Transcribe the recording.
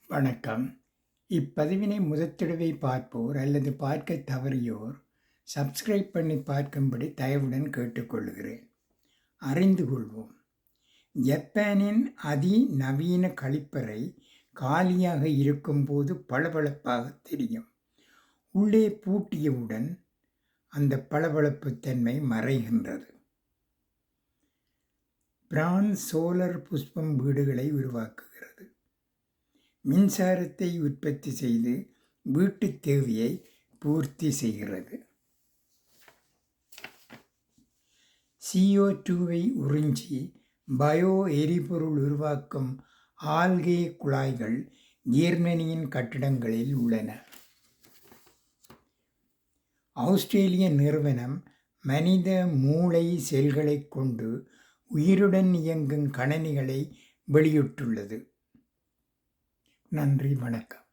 வணக்கம். இப்பதிவினை முதற்தடவை பார்ப்போர் அல்லது பார்க்க தவறியோர் சப்ஸ்கிரைப் பண்ணி பார்க்கும்படி தயவுடன் கேட்டுக்கொள்கிறேன். அறிந்து கொள்வோம். ஜப்பானின் அதிநவீன கழிப்பறை காலியாக இருக்கும்போது பளபளப்பாக தெரியும். உள்ளே பூட்டியவுடன் அந்த பளபளப்புத்தன்மை மறைகின்றது. பிரான்ஸ் சோலார் புஷ்பம் வீடுகளை உருவாக்குகிறது. மின்சாரத்தை உற்பத்தி செய்து வீட்டுத் தேவையை பூர்த்தி செய்கிறது. CO2வை உறிஞ்சி பயோ எரிபொருள் உருவாக்கும் ஆல்கே குழாய்கள் ஜெர்மனியின் கட்டிடங்களில் உள்ளன. ஆஸ்திரேலிய நிறுவனம் மனித மூளை செல்களைக் கொண்டு உயிருடன் இயங்கும் கணனிகளை வெளியிட்டுள்ளது. நன்றி, வணக்கம்.